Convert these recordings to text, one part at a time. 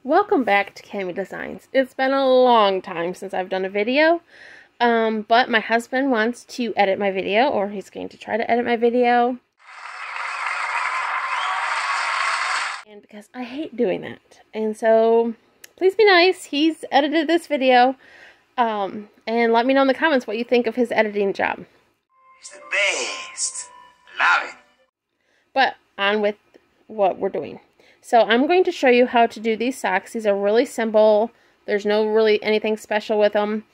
Welcome back to Cami Designs. It's been a long time since I've done a video, but my husband wants to edit my video, or he's going to try to edit my video. And because I hate doing that. And so, please be nice. He's edited this video, and let me know in the comments what you think of his editing job. He's the best. Love it. But on with what we're doing. So I'm going to show you how to do these socks. These are really simple. There's no really anything special with them.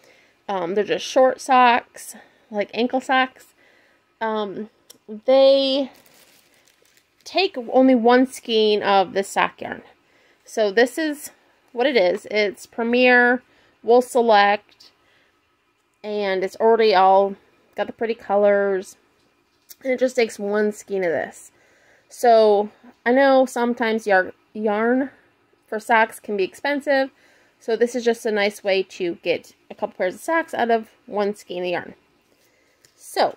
They're just short socks, like ankle socks. They take only one skein of this sock yarn. So this is what it is. It's Premier Wool Select, and it's already all got the pretty colors, and it just takes one skein of this. So I know sometimes yarn for socks can be expensive, so this is just a nice way to get a couple pairs of socks out of one skein of yarn. So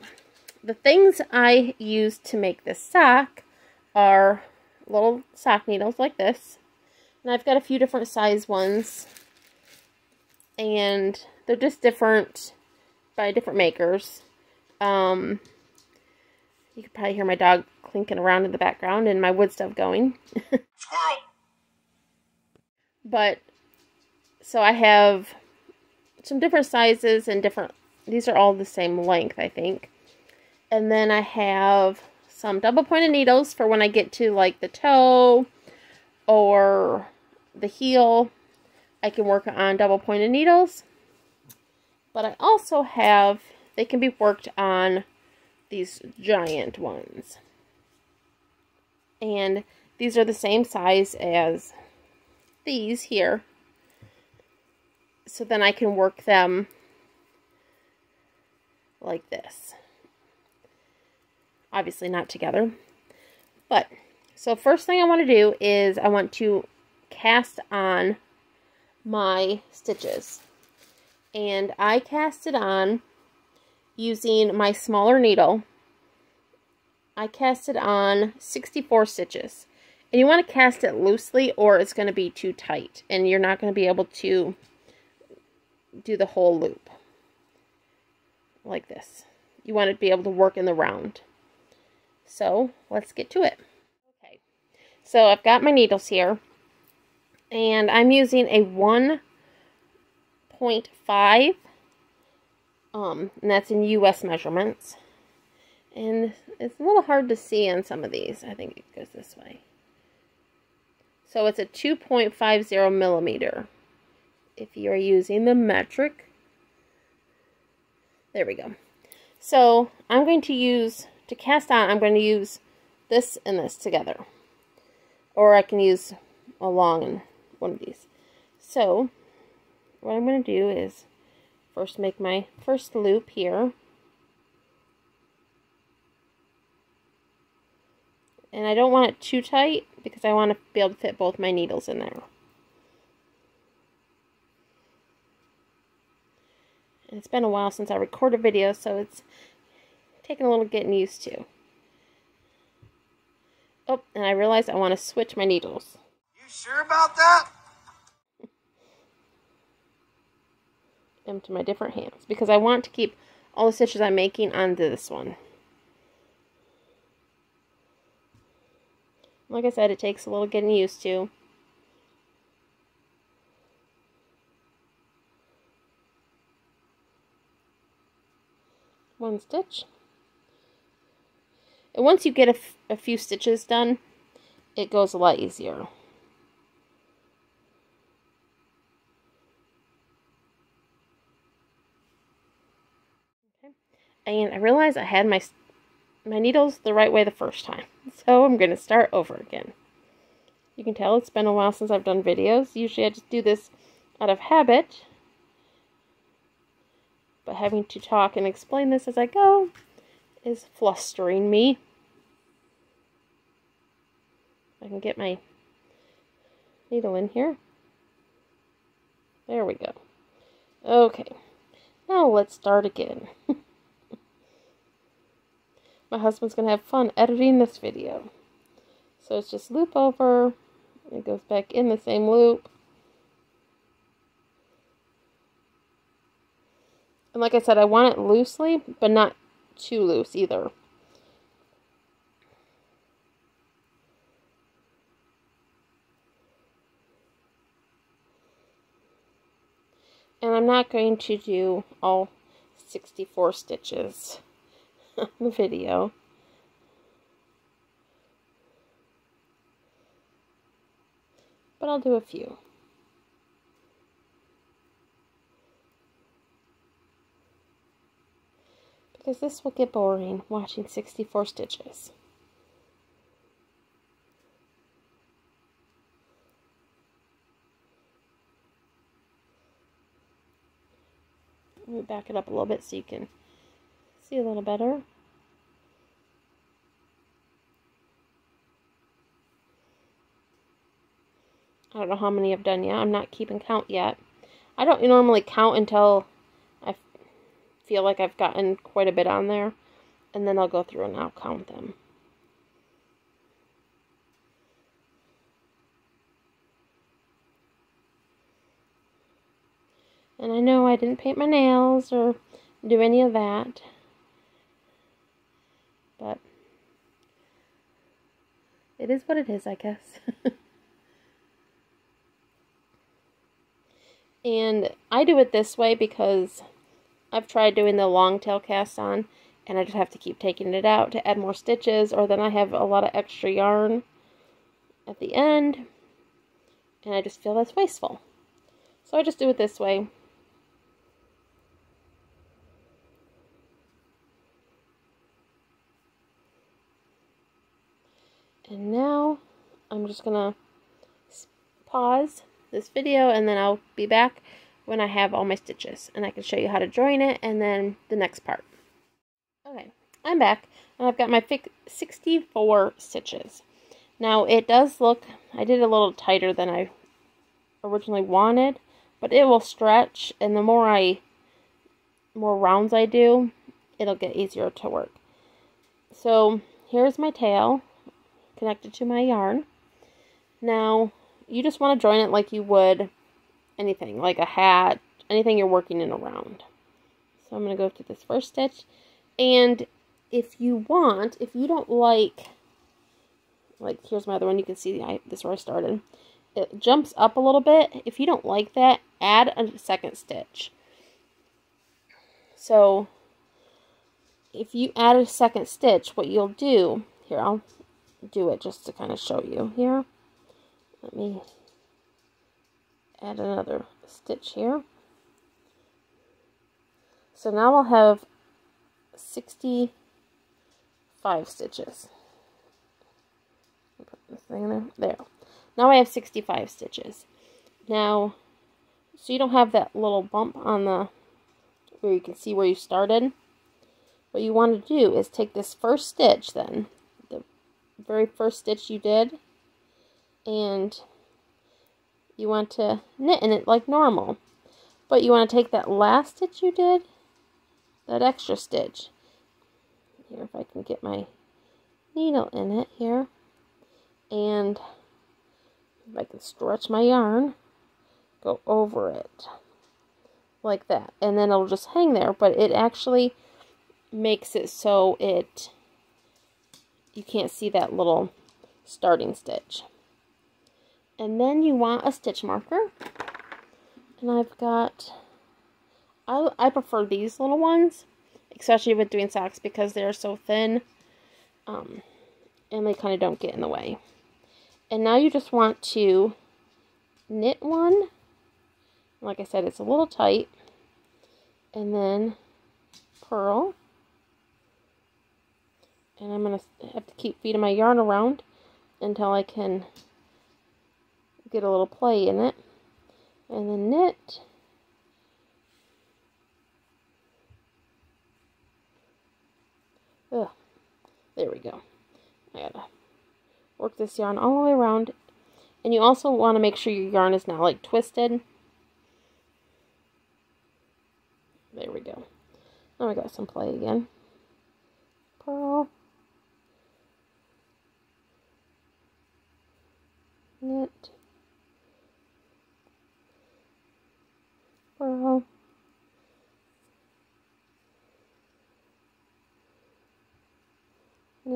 the things I use to make this sock are little sock needles like this, and I've got a few different size ones, and they're just different by different makers. You could probably hear my dog clinking around in the background and my wood stove going. Squirrel. But, so I have some different sizes and these are all the same length, I think. And then I have some double pointed needles for when I get to like the toe or the heel. I can work on double pointed needles. But I also have, they can be worked on these giant ones. And these are the same size as these here. So then I can work them like this. Obviously not together. But, so first thing I want to do is I want to cast on my stitches. And I cast it on using my smaller needle. I cast it on 64 stitches. And you want to cast it loosely or it's going to be too tight. And you're not going to be able to do the whole loop. Like this. You want to be able to work in the round. So, let's get to it. Okay. So, I've got my needles here. And I'm using a 1.5. And that's in US measurements. And it's a little hard to see on some of these. I think it goes this way. So it's a 2.50 millimeter. If you are using the metric. There we go. So I'm going to use, to cast on, I'm going to use this and this together. Or I can use a long one of these. So what I'm going to do is first make my first loop here. And I don't want it too tight because I want to be able to fit both my needles in there. And it's been a while since I recorded videos, so it's taking a little getting used to. Oh, and I realized I want to switch my needles. You sure about that? Them to my different hands because I want to keep all the stitches I'm making onto this one. Like I said, it takes a little getting used to. One stitch. And once you get a few stitches done, it goes a lot easier. Okay. And I realized I had my needles the right way the first time. So I'm going to start over again. You can tell it's been a while since I've done videos. Usually I just do this out of habit. But having to talk and explain this as I go is flustering me. I can get my needle in here. There we go. Okay. Now let's start again. My husband's going to have fun editing this video. So it's just loop over, it goes back in the same loop, And like I said, I want it loosely, but not too loose either. And I'm not going to do all 64 stitches in the video. But I'll do a few. Because this will get boring, watching 64 stitches. Let me back it up a little bit so you can see a little better. I don't know how many I've done yet. I'm not keeping count yet. I don't normally count until I feel like I've gotten quite a bit on there. And then I'll go through and I'll count them. And I know I didn't paint my nails or do any of that. But it is what it is, I guess. And I do it this way because I've tried doing the long tail cast on, and I just have to keep taking it out to add more stitches, or then I have a lot of extra yarn at the end, and I just feel that's wasteful. So I just do it this way. And now I'm just gonna pause this video, and then I'll be back when I have all my stitches, and I can show you how to join it, and then the next part. Okay, I'm back, and I've got my 64 stitches. Now it does look, I did it a little tighter than I originally wanted, but it will stretch, and the more rounds I do, it'll get easier to work. So here's my tail connected to my yarn. Now you just want to join it like you would anything, like a hat, anything you're working in around. So I'm going to go through this first stitch, and if you want, if you don't like here's my other one, you can see this is where I started. It jumps up a little bit. If you don't like that, add a second stitch. So if you add a second stitch, what you'll do, here I'll do it just to kind of show you here. Let me add another stitch here. So now I'll have 65 stitches. Put this thing in there. There. Now I have 65 stitches. Now, so you don't have that little bump on the, where you can see where you started. What you want to do is take this first stitch then, the very first stitch you did, and you want to knit in it like normal. But you want to take that last stitch you did, that extra stitch. Here, if I can get my needle in it here. And if I can stretch my yarn, go over it. Like that. And then it'll just hang there. But it actually makes it so you can't see that little starting stitch. And then you want a stitch marker. And I've got, I prefer these little ones, especially with doing socks because they're so thin. And they kind of don't get in the way. And now you just want to knit one. Like I said, it's a little tight. And then purl. And I'm going to have to keep feeding my yarn around until I can get a little play in it. And then knit. Ugh. There we go. I gotta work this yarn all the way around. And you also want to make sure your yarn is not like twisted. There we go. Now we got some play again. Purl. Knit. Purl.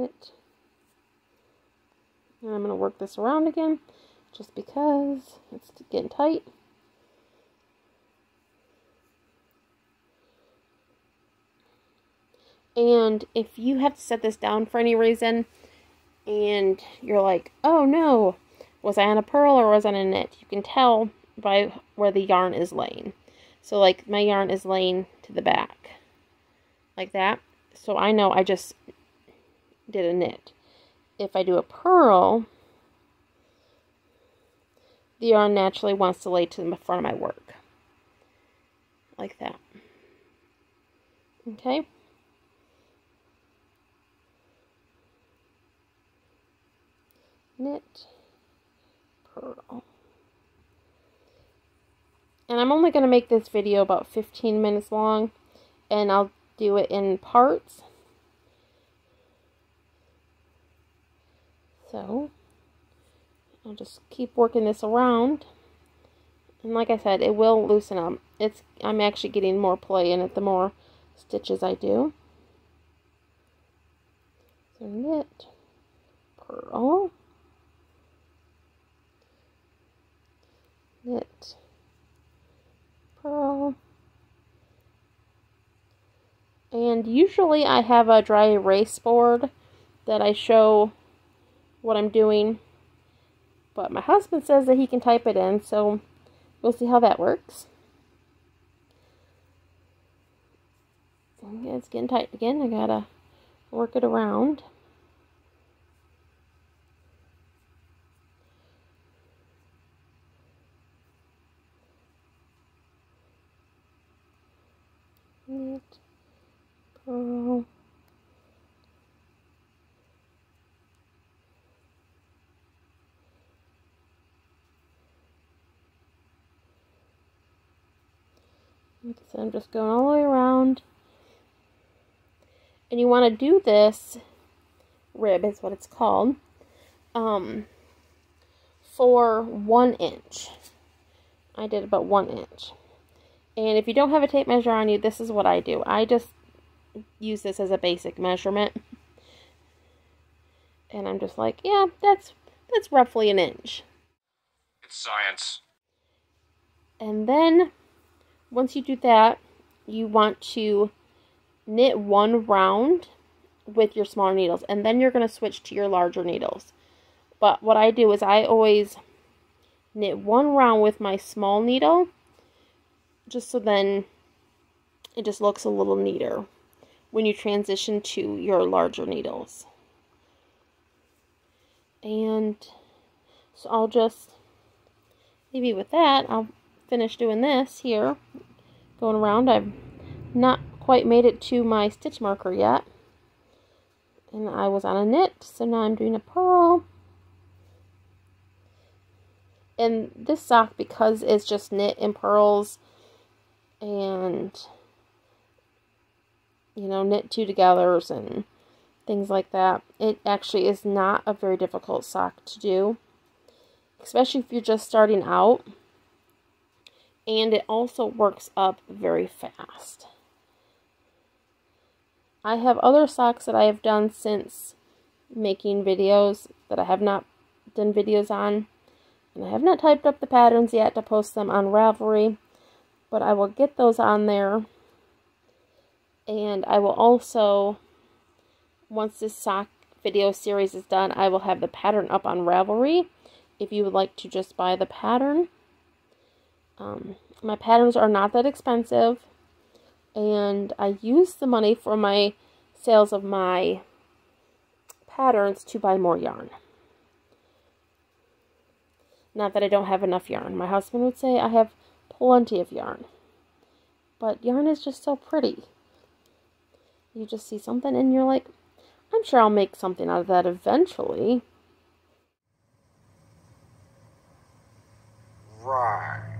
knit. And I'm going to work this around again just because it's getting tight. And if you have to set this down for any reason and you're like, oh no, was I on a purl or was I on a knit? You can tell by where the yarn is laying. So like my yarn is laying to the back like that. So I know I just did a knit. If I do a purl, the yarn naturally wants to lay to the front of my work. Like that. Okay. Knit, purl. And I'm only going to make this video about 15 minutes long, and I'll do it in parts. So, I'll just keep working this around. And like I said, it will loosen up. I'm actually getting more play in it the more stitches I do. So knit, purl, knit, purl. And usually I have a dry erase board that I show what I'm doing. But my husband says that he can type it in, so we'll see how that works. Okay, it's getting tight again. I gotta work it around. Knit, purl. Like I said, I'm just going all the way around. And you want to do this rib, is what it's called, for 1 inch. I did about 1 inch. And if you don't have a tape measure on you, this is what I do. I just use this as a basic measurement. And I'm just like, yeah, that's roughly 1 inch. It's science. And then, once you do that, you want to knit 1 round with your smaller needles. And then you're going to switch to your larger needles. But what I do is I always knit 1 round with my small needle, just so then it just looks a little neater when you transition to your larger needles. And so I'll just, maybe with that, I'll finish doing this here, going around. I've not quite made it to my stitch marker yet. And I was on a knit, so now I'm doing a purl. And this sock, because it's just knit and purls and, you know, knit 2-togethers and things like that, it actually is not a very difficult sock to do, especially if you're just starting out. And it also works up very fast. I have other socks that I have done since making videos that I have not done videos on. And I have not typed up the patterns yet to post them on Ravelry. But I will get those on there. And I will also, once this sock video series is done, I will have the pattern up on Ravelry if you would like to just buy the pattern. My patterns are not that expensive, and I use the money for my sales of my patterns to buy more yarn. Not that I don't have enough yarn. My husband would say I have plenty of yarn. But yarn is just so pretty. You just see something and you're like, I'm sure I'll make something out of that eventually. Right.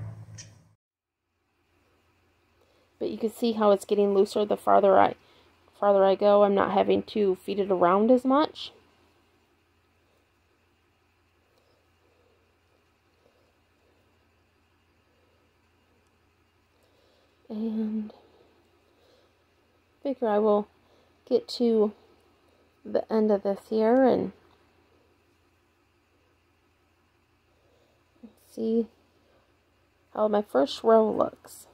But you can see how it's getting looser the farther I go. I'm not having to feed it around as much. And figure I will get to the end of this here and see how my first row looks.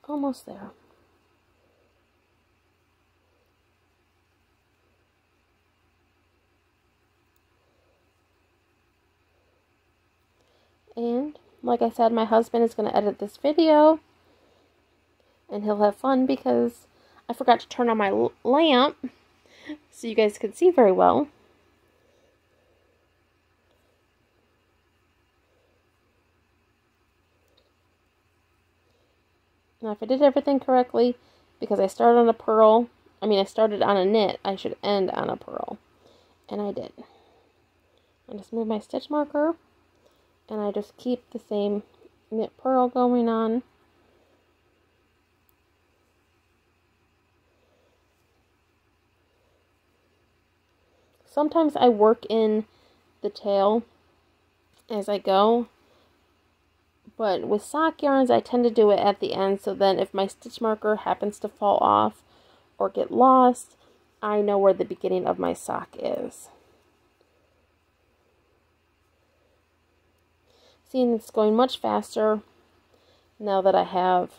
Almost there. And like I said, my husband is going to edit this video and he'll have fun because I forgot to turn on my lamp so you guys could see very well. Now, if I did everything correctly, because I started on a pearl, I started on a knit, I should end on a pearl. And I did. I just move my stitch marker, and I just keep the same knit purl going on. Sometimes I work in the tail as I go. But with sock yarns, I tend to do it at the end, so then if my stitch marker happens to fall off or get lost, I know where the beginning of my sock is. Seeing it's going much faster now that I have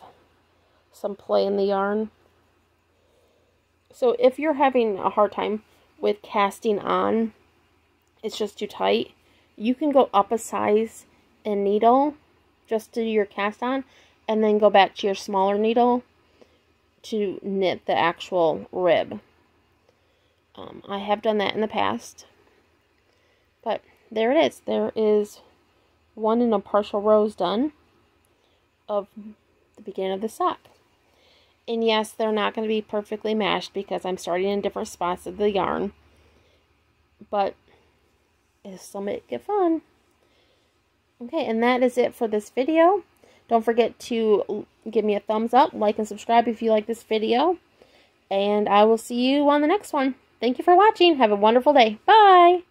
some play in the yarn. So if you're having a hard time with casting on, it's just too tight, you can go up a size in needle just to do your cast on, and then go back to your smaller needle to knit the actual rib. I have done that in the past, but there it is. There is 1 1/4 rows done of the beginning of the sock. And yes, they're not going to be perfectly matched because I'm starting in different spots of the yarn, but it'll still make it fun. Okay, and that is it for this video. Don't forget to give me a thumbs up, like, and subscribe if you like this video. And I will see you on the next one. Thank you for watching. Have a wonderful day. Bye!